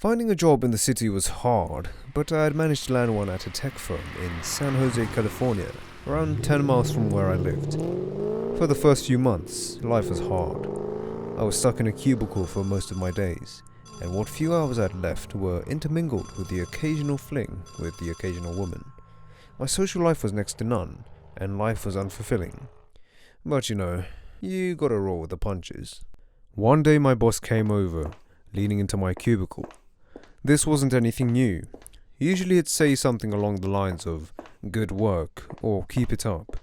Finding a job in the city was hard, but I had managed to land one at a tech firm in San Jose, California, around 10 miles from where I lived. For the first few months, life was hard. I was stuck in a cubicle for most of my days, and what few hours I had left were intermingled with the occasional fling with the occasional woman. My social life was next to none, and life was unfulfilling. But you gotta roll with the punches. One day my boss came over, leaning into my cubicle. This wasn't anything new. Usually he'd say something along the lines of, "Good work," or "Keep it up."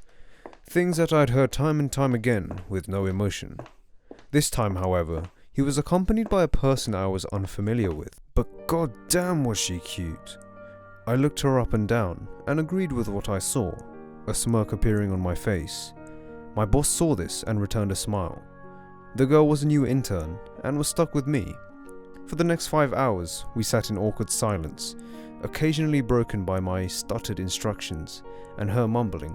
Things that I'd heard time and time again with no emotion. This time, however, he was accompanied by a person I was unfamiliar with. But goddamn was she cute. I looked her up and down and agreed with what I saw, a smirk appearing on my face. My boss saw this and returned a smile. The girl was a new intern and was stuck with me. For the next 5 hours, we sat in awkward silence, occasionally broken by my stuttered instructions and her mumbling.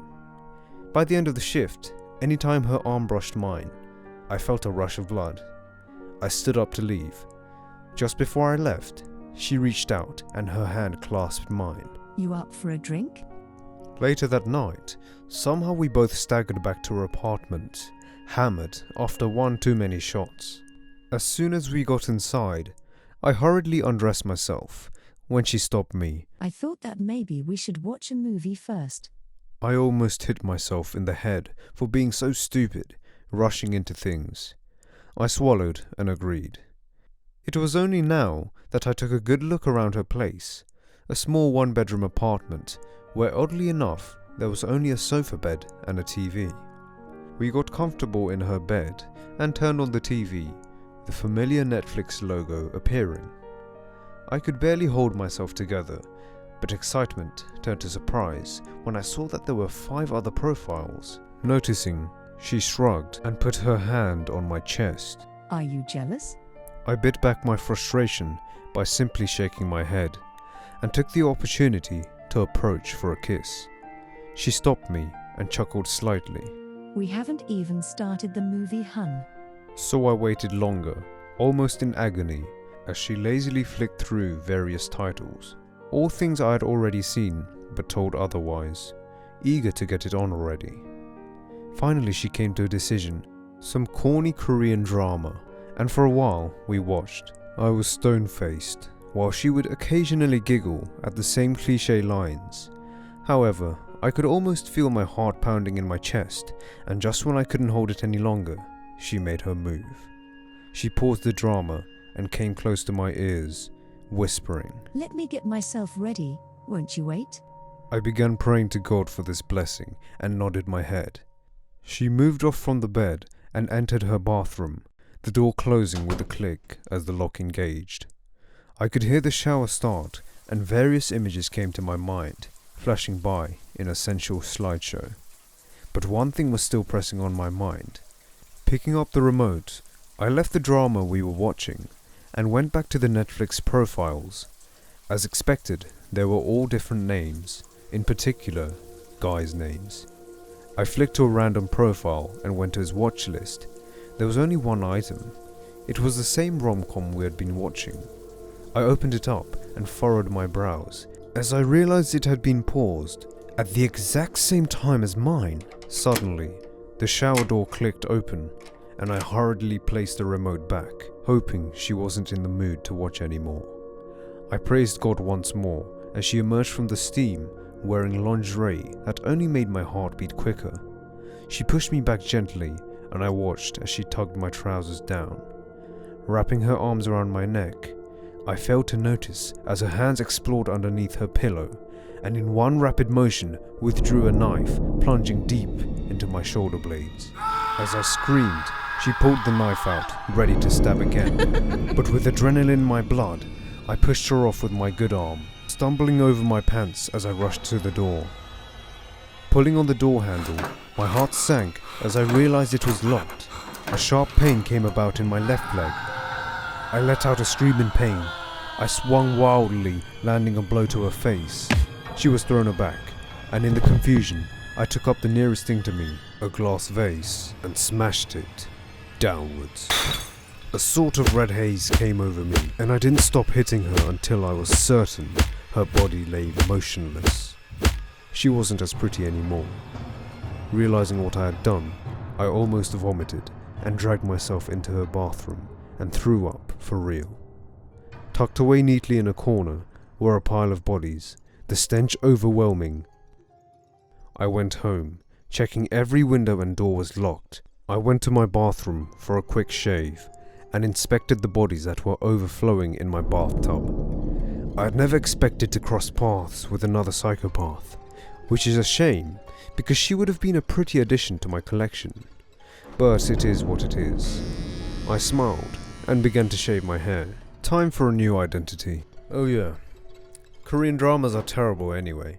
By the end of the shift, anytime her arm brushed mine, I felt a rush of blood. I stood up to leave. Just before I left, she reached out and her hand clasped mine. "You up for a drink?" Later that night, somehow we both staggered back to her apartment, hammered after one too many shots. As soon as we got inside, I hurriedly undressed myself when she stopped me. "I thought that maybe we should watch a movie first." I almost hit myself in the head for being so stupid, rushing into things. I swallowed and agreed. It was only now that I took a good look around her place, a small one-bedroom apartment where oddly enough there was only a sofa bed and a TV. We got comfortable in her bed and turned on the TV, the familiar Netflix logo appearing. I could barely hold myself together, but excitement turned to surprise when I saw that there were 5 other profiles. Noticing, she shrugged and put her hand on my chest. "Are you jealous?" I bit back my frustration by simply shaking my head and took the opportunity to approach for a kiss. She stopped me and chuckled slightly. "We haven't even started the movie, hun." So I waited longer, almost in agony, as she lazily flicked through various titles. All things I had already seen, but told otherwise, eager to get it on already. Finally she came to a decision, some corny Korean drama, and for a while we watched. I was stone-faced, while she would occasionally giggle at the same cliché lines. However, I could almost feel my heart pounding in my chest, and just when I couldn't hold it any longer, she made her move. She paused the drama and came close to my ears, whispering, "Let me get myself ready, won't you wait?" I began praying to God for this blessing and nodded my head. She moved off from the bed and entered her bathroom, the door closing with a click as the lock engaged. I could hear the shower start and various images came to my mind, flashing by in a sensual slideshow. But one thing was still pressing on my mind. Picking up the remote, I left the drama we were watching and went back to the Netflix profiles. As expected, there were all different names, in particular, guys' names. I flicked to a random profile and went to his watch list. There was only one item. It was the same rom-com we had been watching. I opened it up and furrowed my brows as I realized it had been paused at the exact same time as mine. Suddenly, the shower door clicked open and I hurriedly placed the remote back, hoping she wasn't in the mood to watch anymore. I praised God once more as she emerged from the steam wearing lingerie that only made my heart beat quicker. She pushed me back gently and I watched as she tugged my trousers down. Wrapping her arms around my neck, I failed to notice as her hands explored underneath her pillow and in one rapid motion withdrew a knife, plunging deep into my shoulder blades. As I screamed, she pulled the knife out, ready to stab again. But with adrenaline in my blood, I pushed her off with my good arm, stumbling over my pants as I rushed to the door. Pulling on the door handle, my heart sank as I realized it was locked. A sharp pain came about in my left leg. I let out a scream in pain. I swung wildly, landing a blow to her face. She was thrown aback, and in the confusion, I took up the nearest thing to me, a glass vase, and smashed it downwards. A sort of red haze came over me, and I didn't stop hitting her until I was certain her body lay motionless. She wasn't as pretty anymore. Realizing what I had done, I almost vomited and dragged myself into her bathroom and threw up for real. Tucked away neatly in a corner were a pile of bodies, the stench overwhelming. I went home, checking every window and door was locked. I went to my bathroom for a quick shave and inspected the bodies that were overflowing in my bathtub. I had never expected to cross paths with another psychopath, which is a shame because she would have been a pretty addition to my collection. But it is what it is. I smiled and began to shave my hair. Time for a new identity. Oh yeah, Korean dramas are terrible anyway.